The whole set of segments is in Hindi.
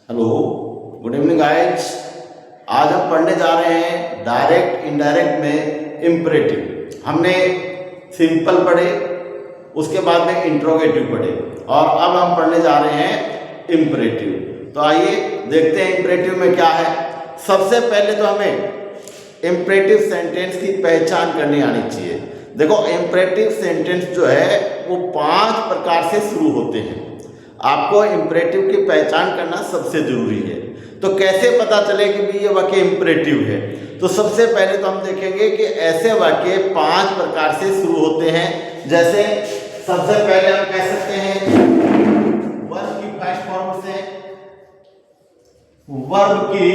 Hello, good evening guys. आज हम पढ़ने जा रहे हैं डायरेक्ट इनडायरेक्ट में इम्परेटिव। हमने सिंपल पढ़े, उसके बाद में इंट्रोगेटिव पढ़े और अब हम पढ़ने जा रहे हैं इम्परेटिव। तो आइए देखते हैं इम्परेटिव में क्या है। सबसे पहले तो हमें इम्परेटिव सेंटेंस की पहचान करनी आनी चाहिए। देखो, इम्परेटिव सेंटेंस जो है वो 5 प्रकार से शुरू होते हैं। आपको इम्परेटिव की पहचान करना सबसे जरूरी है। तो कैसे पता चले कि भी ये वाक्य इम्परेटिव है? तो सबसे पहले तो हम देखेंगे कि ऐसे वाक्य 5 प्रकार से शुरू होते हैं। जैसे सबसे पहले हम कह सकते हैं वर्ब की फर्स्ट फॉर्म से, वर्ब की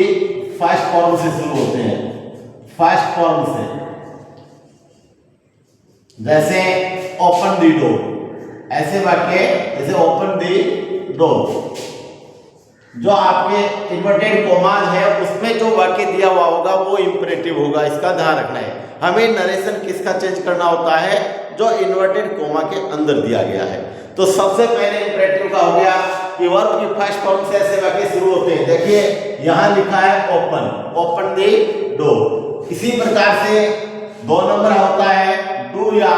फर्स्ट फॉर्म से शुरू होते हैं। फर्स्ट फॉर्म से जैसे ओपन द डोर, ऐसे वाक्य जैसे ओपन दी डोर, जो आपके इन्वर्टेड कोमाज है उसमें जो वाक्य दिया हुआ होगा वो इंपरेटिव होगा। इसका ध्यान रखना है। हमें नरेशन किसका चेंज करना होता है? जो इन्वर्टेड कोमा के अंदर दिया गया है। तो सबसे पहले इंपरेटिव का हो गया कि वर्ब की फर्स्ट फॉर्म से ऐसे वाक्य शुरू होते हैं। देखिए यहां लिखा है ओपन, ओपन दी डोर। इसी प्रकार से 2 नंबर होता है डू या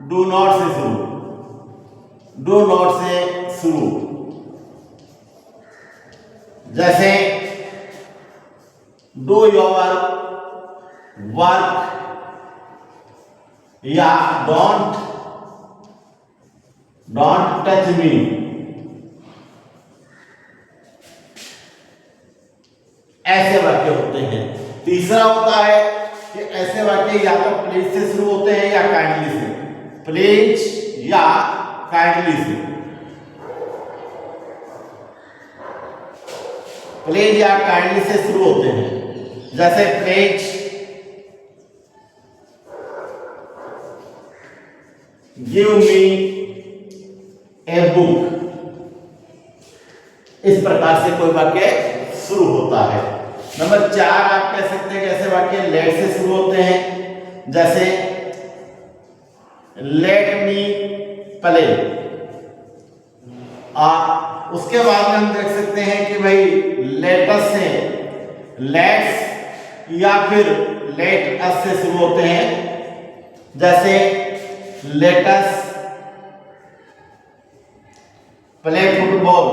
डू नॉट से शुरू, डू नॉट से शुरू। जैसे डू योर वर्क या डोंट टच मी। ऐसे वाक्य होते हैं। तीसरा होता है कि ऐसे वाक्य या तो प्लीज से शुरू होते हैं या काइंडली से। प्लीज या काइंडली से, प्लीज या काइंडली से शुरू होते हैं। जैसे please give me a book. इस प्रकार से कोई वाक्य शुरू होता है। नंबर 4 आप कह सकते हैं कि ऐसे वाक्य लेट से शुरू होते हैं। जैसे लेट मी प्ले। उसके बाद में हम देख सकते हैं कि भाई लेटस से, लेट्स या फिर लेट अस से शुरू होते हैं। जैसे लेटस प्ले फुटबॉल।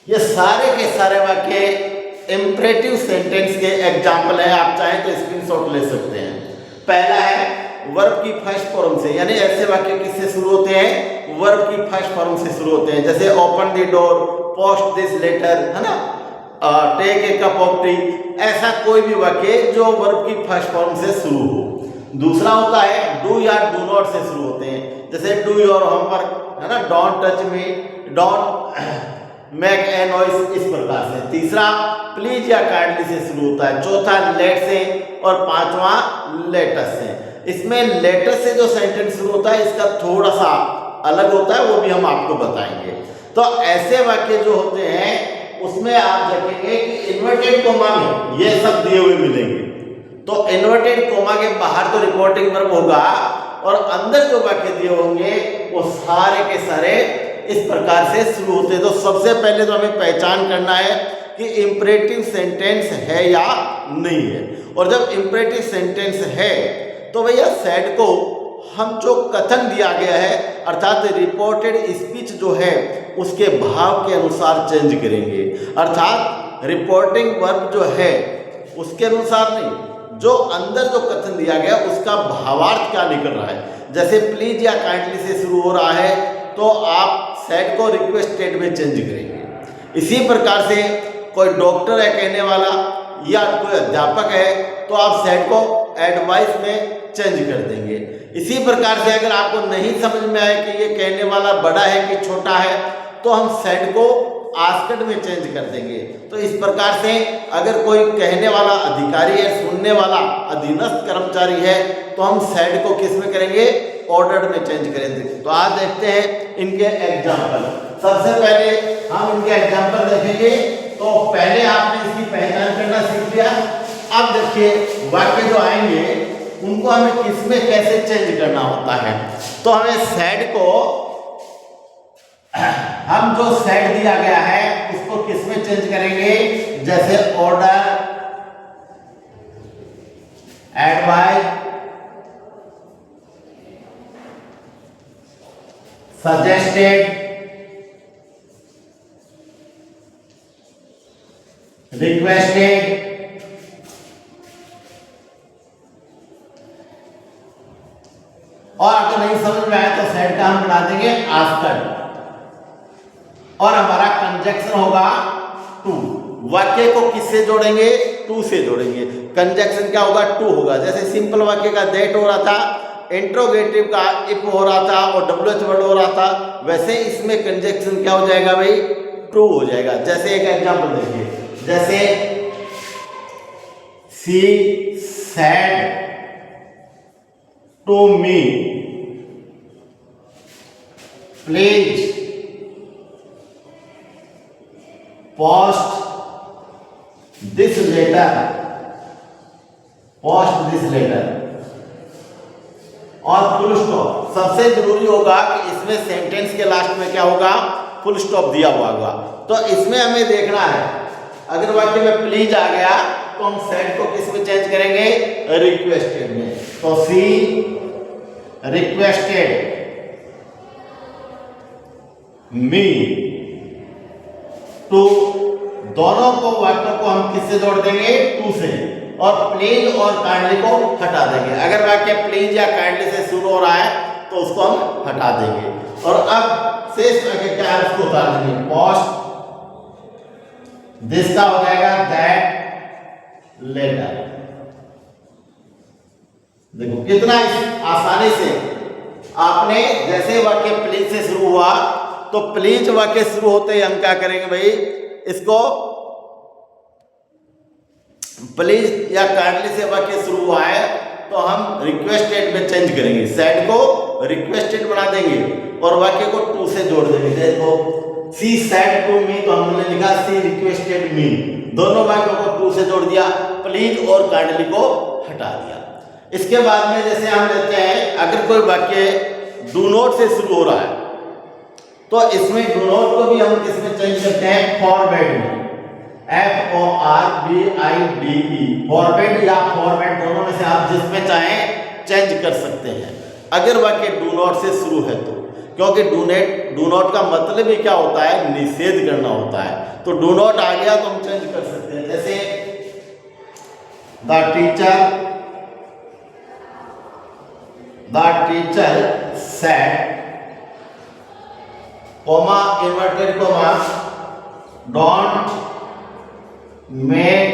ये सारे के सारे वाक्य इंपरेटिव सेंटेंस के एग्जाम्पल है। आप चाहें तो स्क्रीनशॉट ले सकते हैं। पहला है वर्ब की फर्स्ट फॉर्म से, यानी ऐसे वाक्य किससे शुरू होते हैं? वर्ब की फर्स्ट फॉर्म से शुरू होते हैं। जैसे open the door, post this letter, है ना, take a cup of tea. ऐसा कोई भी वाक्य जो वर्ब की फर्स्ट फॉर्म से शुरू हो। दूसरा होता है डू या डू नॉट से शुरू होते हैं। जैसे डू योर होमवर्क, है ना, don't touch me, don't make a noise. इस प्रकार से। तीसरा प्लीज या काइंडली से शुरू होता है। चौथा लेट से और 5वां लेटस से। इसमें लेटस से जो सेंटेंस शुरू होता है इसका थोड़ा सा अलग होता है, वो भी हम आपको बताएंगे। तो ऐसे वाक्य जो होते हैं उसमें आप देखेंगे कि इन्वर्टेड कोमा में ये सब दिए हुए मिलेंगे। तो इन्वर्टेड कोमा के बाहर तो रिपोर्टिंग वर्ब होगा और अंदर जो वाक्य दिए होंगे वो सारे के सारे इस प्रकार से शुरू होते हैं। तो सबसे पहले तो हमें पहचान करना है कि इंपरेटिव सेंटेंस है या नहीं है। और जब इंपरेटिव सेंटेंस है तो भैया सेड को हम जो कथन दिया गया है अर्थात रिपोर्टेड स्पीच जो है उसके भाव के अनुसार चेंज करेंगे। अर्थात रिपोर्टिंग वर्ब जो है उसके अनुसार नहीं, जो अंदर जो कथन दिया गया उसका भावार्थ क्या निकल रहा है। जैसे प्लीज या काइंडली से शुरू हो रहा है तो आप सेड को रिक्वेस्टेड में चेंज करेंगे। इसी प्रकार से कोई डॉक्टर है कहने वाला या कोई अध्यापक है तो आप सेड को एडवाइस में चेंज कर देंगे। इसी प्रकार से अगर आपको नहीं समझ में आए कि ये कहने वाला बड़ा है कि छोटा है तो हम सेड को आस्क्ड में चेंज कर देंगे। तो इस प्रकार से अगर कोई कहने वाला अधिकारी है, सुनने वाला अधीनस्थ कर्मचारी है तो हम सेड को किस में करेंगे? ऑर्डर्ड में चेंज करेंगे। तो आज देखते हैं इनके एग्जाम्पल। सबसे पहले हम इनके एग्जाम्पल देखेंगे। तो पहले आपने इसकी पहचान करना सीख लिया। अब देखिए वाक्य जो आएंगे उनको हमें किसमें कैसे चेंज करना होता है। तो हमें सेड को हम जो सेट दिया गया है उसको किस में चेंज करेंगे, जैसे ऑर्डर, एडवाइस, सजेस्टेड, रिक्वेस्टेड, और अगर नहीं समझ में आए तो सेट का हम बना देंगे आफ्टर, और हमारा कंजक्शन होगा टू। वाक्य को किससे जोड़ेंगे, टू से जोड़ेंगे। कंजक्शन क्या होगा, टू होगा। जैसे सिंपल वाक्य का दैट हो रहा था, इंट्रोगेटिव का इफ हो रहा था और WH वर्ड हो रहा था, वैसे इसमें कंजक्शन क्या हो जाएगा भाई, टू हो जाएगा। जैसे एक एग्जांपल देखिए, जैसे she said to me please post this letter, post this letter, और फुल स्टॉप। सबसे जरूरी होगा कि इसमें सेंटेंस के लास्ट में क्या होगा, फुल स्टॉप दिया हुआ होगा। तो इसमें हमें देखना है, अगर वाक्य में प्लीज आ गया तो हम सेट को किस में चेंज करेंगे, रिक्वेस्टेड में। तो सी रिक्वेस्टेड मी टू, दोनों को वाक्य को हम किससे जोड़ देंगे, टू से, और प्लीज और काइंडली को हटा देंगे। अगर वाक्य प्लीज या काइंडली से शुरू हो रहा है तो उसको हम हटा देंगे। और अब शेष वाक्य क्या है उसको उतार देंगे। पोस्ट दिस का हो जाएगा दैट लेटर। देखो कितना आसानी से आपने, जैसे वाक्य प्लीज से शुरू हुआ तो प्लीज वाक्य शुरू होते ही हम क्या करेंगे भाई, इसको प्लीज या काइंडली से वाक्य शुरू हुआ है तो हम रिक्वेस्टेड में चेंज करेंगे, सेड को रिक्वेस्टेड बना देंगे और वाक्य को टू से जोड़ देंगे। देखो सी सेड टू मी, तो हमने लिखा सी रिक्वेस्टेड मी, दोनों वाक्यों को टू से जोड़ दिया, प्लीज और काइंडली को हटा दिया। इसके बाद में जैसे हम लेते हैं, अगर कोई वाक्य डू नॉट से शुरू हो रहा है तो इसमें डू नॉट को भी हम किसमें चेंज करते हैं, फॉरवर्ड में, FORBIDE, फॉरवर्ड या फॉरवर्ड, दोनों में से आप जिसमें चाहें चेंज कर सकते हैं अगर वाक्य डू नॉट से शुरू है तो। क्योंकि डू नॉट का मतलब ही क्या होता है, निषेध करना होता है। तो डू नॉट आ गया तो हम चेंज कर सकते हैं। जैसे the teacher said, comma inverted comma, don't make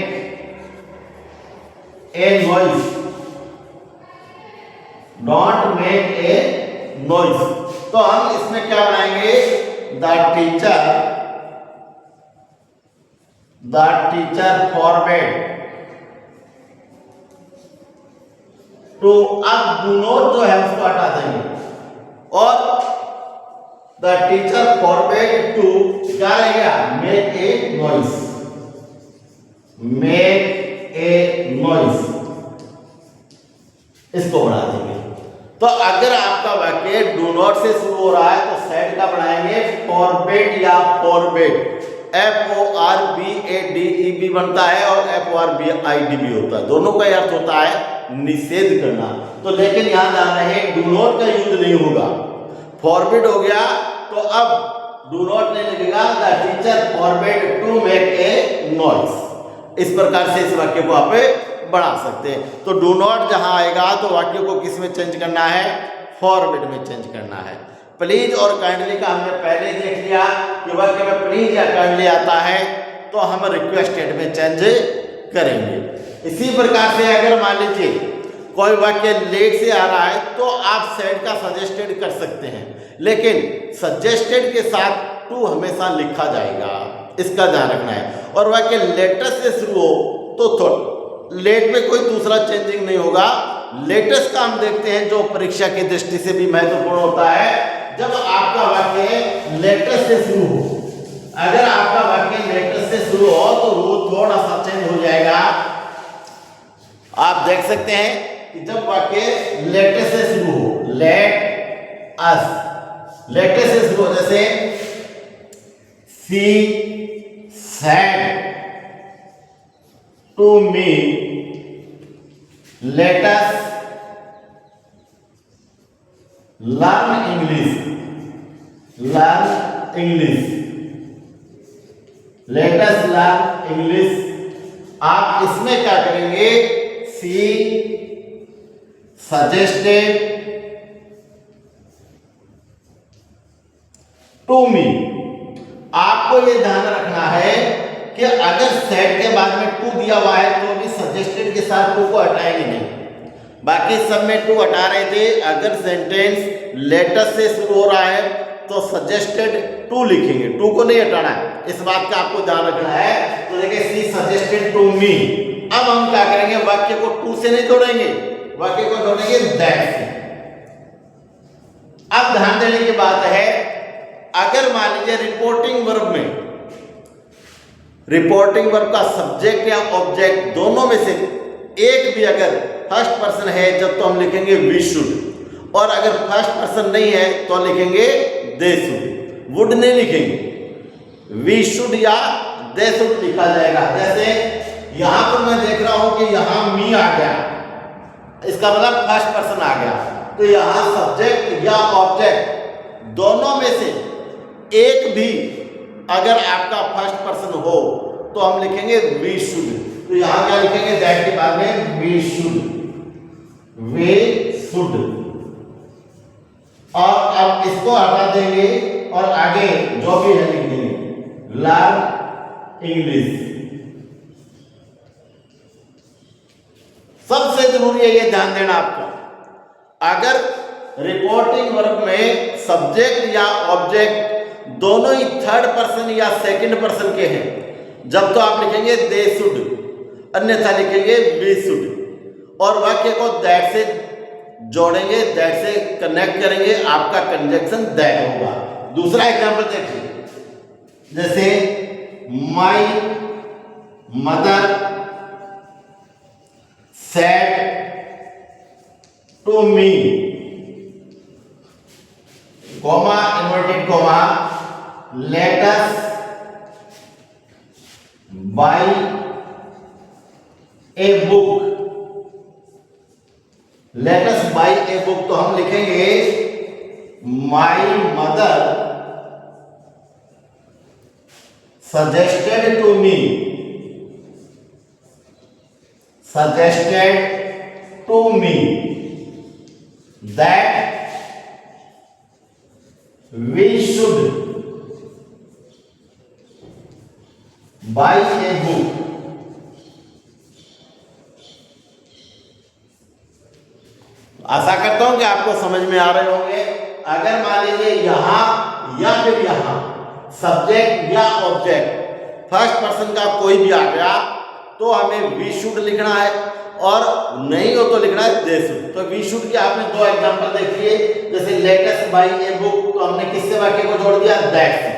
a noise, don't make a noise. तो हम इसमें क्या बनाएंगे, द टीचर फॉरवर्ड टू, अब डू नॉट जो है उसको हटा देंगे और द टीचर फॉरवर्ड टू क्या रहेगा, make a noise, make a noise, इसको बढ़ा देंगे। तो अगर आपका वाक्य डू नॉट से शुरू हो रहा है तो सेड का बनाएंगे फॉरवर्ड या फॉरवर्ड, FORBADE भी बनता है और FORBID भी होता है, दोनों का अर्थ होता है निषेध करना। तो लेकिन यहां ध्यान रहे डू नॉट का यूज नहीं होगा, फॉरवर्ड हो गया तो अब डू नॉट नहीं लगेगा, the teacher forward to make a noise. इस प्रकार से इस वाक्य को आप बढ़ा सकते हैं। तो डू नॉट जहां आएगा तो वाक्य को किस में चेंज करना है, फॉरवर्ड में चेंज करना है। प्लीज और काइंडली का हमने पहले ही देख लिया कि वाक्य में प्लीज या काइंडली आता है तो हम रिक्वेस्टेड में चेंज करेंगे। इसी प्रकार से अगर मान लीजिए कोई वाक्य लेट से आ रहा है तो आप सेड का सजेस्टेड कर सकते हैं, लेकिन सजेस्टेड के साथ टू हमेशा लिखा जाएगा, इसका ध्यान रखना है। और वाक्य लेटेस्ट से शुरू हो तो लेट में कोई दूसरा चेंजिंग नहीं होगा। लेटेस्ट का हम देखते हैं जो परीक्षा की दृष्टि से भी महत्वपूर्ण होता है, जब आपका वाक्य लेटेस्ट से शुरू हो, अगर आपका वाक्य लेटेस्ट से शुरू हो तो वो थोड़ा सा चेंज हो जाएगा। आप देख सकते हैं कि जब वाक्य लेटेस्ट से शुरू हो, लेट अस, लेटेस्ट से शुरू हो, जैसे सी said to me, let us learn English. Learn English. Let us learn English. आप इसमें क्या करेंगे? She suggested to me. आपको ये ध्यान रखना है कि अगर सेट के बाद में टू दिया हुआ है तो भी सजेस्टेड के साथ टू को हटाएंगे नहीं, बाकी सब में टू हटा रहे थे। अगर सेंटेंस लेटर से शुरू हो रहा है तो सजेस्टेड टू लिखेंगे, टू को नहीं हटाना है, इस बात का आपको ध्यान रखना है। तो देखिए सी सजेस्टेड टू मी। अब हम क्या करेंगे? वाक्य को टू से नहीं जोड़ेंगे, वाक्य को जोड़ेंगे दैट से। अब ध्यान देने की बात है, अगर मान लीजिए रिपोर्टिंग वर्ब में, रिपोर्टिंग वर्ब का सब्जेक्ट या ऑब्जेक्ट दोनों में से एक भी अगर फर्स्ट पर्सन है जब तो हम लिखेंगे वी शुड, और अगर फर्स्ट पर्सन नहीं है तो लिखेंगे दे शुड। वुड नहीं लिखेंगे, वी शुड या दे शुड लिखा जाएगा। जैसे यहां पर मैं देख रहा हूं कि यहां मी आ गया, इसका मतलब फर्स्ट पर्सन आ गया, तो यहां सब्जेक्ट या ऑब्जेक्ट दोनों में से एक भी अगर आपका फर्स्ट पर्सन हो तो हम लिखेंगे वी शुड। तो यहां क्या लिखेंगे? दैट के बाद में वी शुड, वी शुड। और अब इसको हटा देंगे और आगे जो भी है लिख देंगे लर्न इंग्लिश। सबसे जरूरी है ये ध्यान देना आपको, अगर रिपोर्टिंग वर्ब में सब्जेक्ट या ऑब्जेक्ट दोनों ही थर्ड पर्सन या सेकंड पर्सन के हैं जब तो आप लिखेंगे दे शुड, अन्यथा लिखेंगे वी शुड। और वाक्य को दैट से जोड़ेंगे, दैट से कनेक्ट करेंगे, आपका कंजंक्शन दैट होगा। दूसरा एग्जांपल देखिए, जैसे my mother said to me, comma inverted comma, let us buy a book। let us buy a book तो हम लिखेंगे my mother suggested to me, suggested to me that we should buy a book। आशा करता हूं कि आपको समझ में आ रहे होंगे। अगर मान लीजिए यहां या फिर यहां सब्जेक्ट या ऑब्जेक्ट फर्स्ट पर्सन का कोई भी आ गया तो हमें वी शुड लिखना है, और नहीं हो तो लिखना है दे शुड। तो वी शुड की आपने दो एग्जांपल देखिए, जैसे let us buy a book तो हमने किससे वाक्य को जोड़ दिया? दैट से,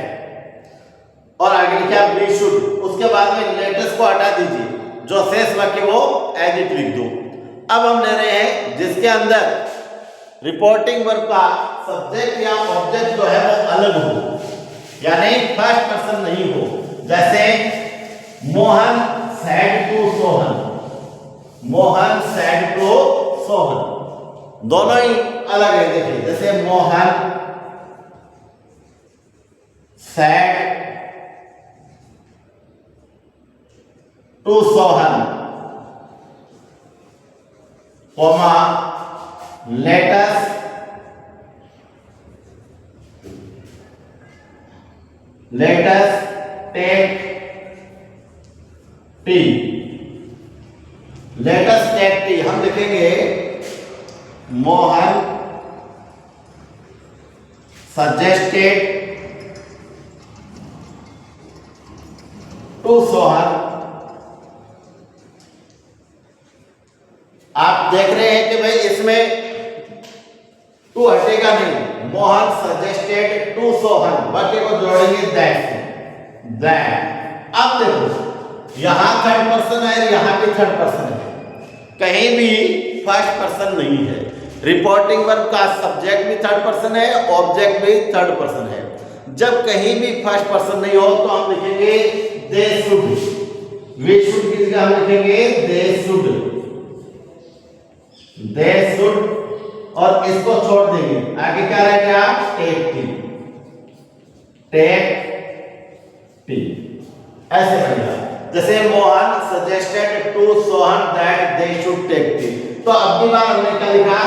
और आगे लिखा वी शुड। उसके बाद में लेटस को हटा दीजिए, जो शेष वाक्य वो एज इट लिख दो। अब हम ले रहे हैं जिसके अंदर रिपोर्टिंग वर्ब का सब्जेक्ट या ऑब्जेक्ट जो है वो अलग हो, यानी फर्स्ट पर्सन नहीं हो। जैसे Mohan said to Sohan, Mohan said to Sohan, दोनों ही अलग है। देखिए जैसे Mohan said to Sohan, comma let us take tea, let us take tea हम लिखेंगे मोहन suggested to सोहन। आप देख रहे हैं कि भाई इसमें टू हटेगा नहीं, मोहन सजेस्टेड टू सोहन, वाक्य को जोड़ेंगे दैट से, दैट। अब देखो यहां थर्ड पर्सन है, यहां भी थर्ड पर्सन है, कहीं भी फर्स्ट पर्सन नहीं है। रिपोर्टिंग वर्ब का सब्जेक्ट भी थर्ड पर्सन है, ऑब्जेक्ट भी थर्ड पर्सन है। जब कहीं भी फर्स्ट पर्सन नहीं हो तो हम लिखेंगे दे शुड, वी शुड की जगह हम लिखेंगे दे शुड, दे शुड, और इसको छोड़ देंगे, आगे क्या रहेगा टेक टी, टेक टी, ऐसे बनेगा। जैसे Mohan suggested to Sohan that they should take tea, तो अब की बार हमने क्या लिखा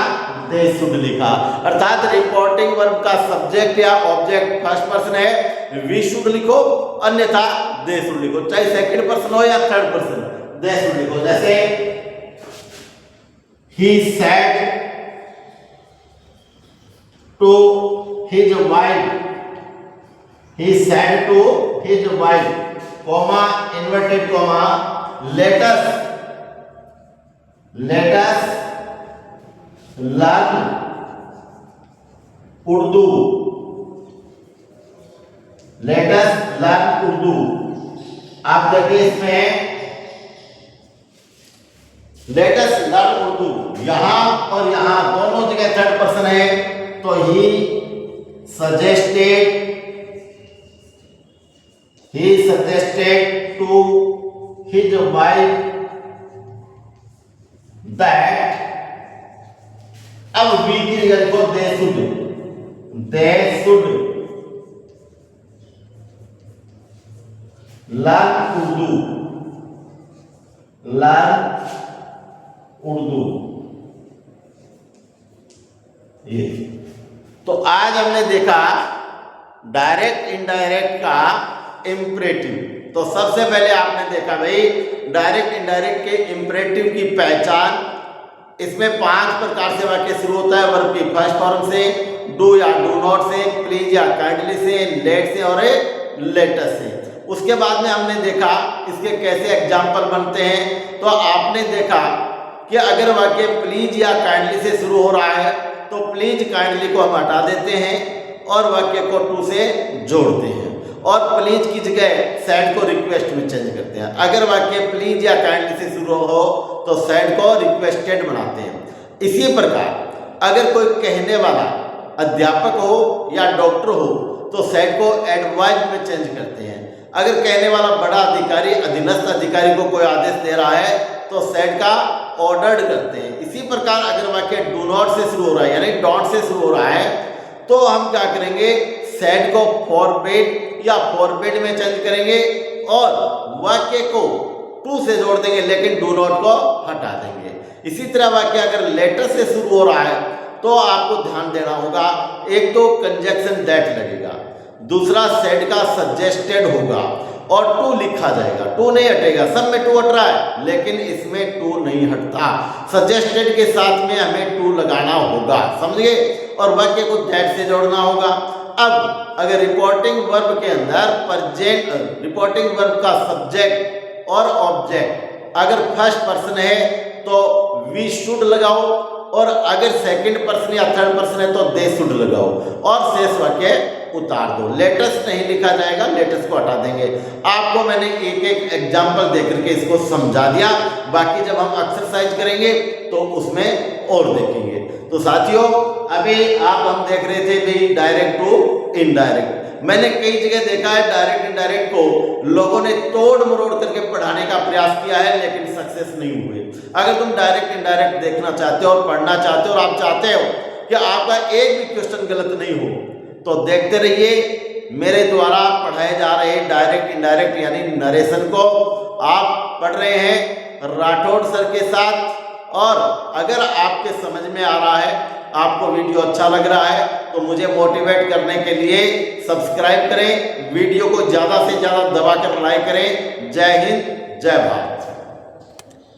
दे शुड लिखा, अर्थात रिपोर्टिंग वर्ब का सब्जेक्ट या ऑब्जेक्ट फर्स्ट पर्सन है वी शुड लिखो, अन्यथा दे शुड लिखो, चाहे सेकंड पर्सन हो या थर्ड पर्सन, दे शुड लिखो। जैसे ही said to his wife, he said to his wife, comma inverted comma, let us learn Urdu, let us learn Urdu। आप देखिए इसमें let us learn Urdu, यहां और यहां दोनों जगह थर्ड पर्सन है, तो he suggested to his wife that, अब वी की जगह देखो they should learn Urdu, ये। तो आज हमने देखा डायरेक्ट इनडायरेक्ट का इम्परेटिव। तो सबसे पहले आपने देखा भाई डायरेक्ट इनडायरेक्ट के इम्परेटिव की पहचान, इसमें 5 प्रकार से वाक्य शुरू होता है, वर्ब की फर्स्ट फॉर्म से, डू या डू नॉट से, प्लीज या काइंडली से, लेट से और लेटर से। उसके बाद में हमने देखा इसके कैसे एग्जाम्पल बनते हैं। तो आपने देखा कि अगर वाक्य प्लीज या काइंडली से शुरू हो रहा है तो प्लीज काइंडली को हम हटा देते हैं और वाक्य को टू से जोड़ते हैं, और प्लीज की जगह सैड को रिक्वेस्ट में चेंज करते हैं। अगर वाक्य प्लीज या काइंडली से शुरू हो तो सैड को रिक्वेस्टेड बनाते हैं। इसी प्रकार अगर कोई कहने वाला अध्यापक हो या डॉक्टर हो तो सैड को एडवाइज में चेंज करते हैं। अगर कहने वाला बड़ा अधिकारी अधीनस्थ अधिकारी को कोई आदेश दे रहा है तो सैड का ऑर्डर्ड करते हैं। इसी प्रकार अगर वाक्य डू नॉट से शुरू हो रहा है यानी डोंट से शुरू हो रहा है तो हम क्या करेंगे, सैड को फॉरबिड या फॉरबिड में चेंज करेंगे और वाक्य को टू से जोड़ देंगे लेकिन डू नॉट को हटा देंगे। इसी तरह वाक्य अगर लेटर से शुरू हो रहा है तो आपको ध्यान देना होगा, एक तो कंजक्शन दैट लगेगा, दूसरा सेड का सजेस्टेड होगा और टू लिखा जाएगा, टू नहीं हटेगा। सब में टू हट रहा है लेकिन इसमें टू नहीं हटता, सजेस्टेड के साथ में हमें टू लगाना होगा, समझिए, और वाक्य को दैट से जोड़ना होगा। अब अगर रिपोर्टिंग वर्ब के अंदर रिपोर्टिंग वर्ब का सब्जेक्ट और ऑब्जेक्ट अगर फर्स्ट पर्सन है तो वी शुड लगाओ, और अगर सेकंड पर्सन या थर्ड पर्सन है तो दे शुड लगाओ और शेष वाक्य उतार दो। लेटेस्ट नहीं लिखा जाएगा, लेटेस्ट को हटा देंगे। आपको मैंने एक एक एग्जाम्पल देकर के इसको समझा दिया, बाकी जब हम एक्सरसाइज करेंगे तो उसमें और देखेंगे। तो साथियों अभी हम देख रहे थे भाई डायरेक्ट टू इनडायरेक्ट। मैंने कई जगह देखा है डायरेक्ट इनडायरेक्ट को लोगों ने तोड़ मरोड़ करके पढ़ाने का प्रयास किया है लेकिन सक्सेस नहीं हुए। अगर तुम डायरेक्ट इनडायरेक्ट देखना चाहते हो और पढ़ना चाहते हो और आप चाहते हो कि आपका एक भी क्वेश्चन गलत नहीं हो तो देखते रहिए मेरे द्वारा पढ़ाए जा रहे डायरेक्ट इनडायरेक्ट यानी नरेशन को। आप पढ़ रहे हैं राठौड़ सर के साथ, और अगर आपके समझ में आ रहा है, आपको वीडियो अच्छा लग रहा है तो मुझे मोटिवेट करने के लिए सब्सक्राइब करें, वीडियो को ज़्यादा से ज़्यादा दबाकर लाइक करें। जय हिंद, जय भारत।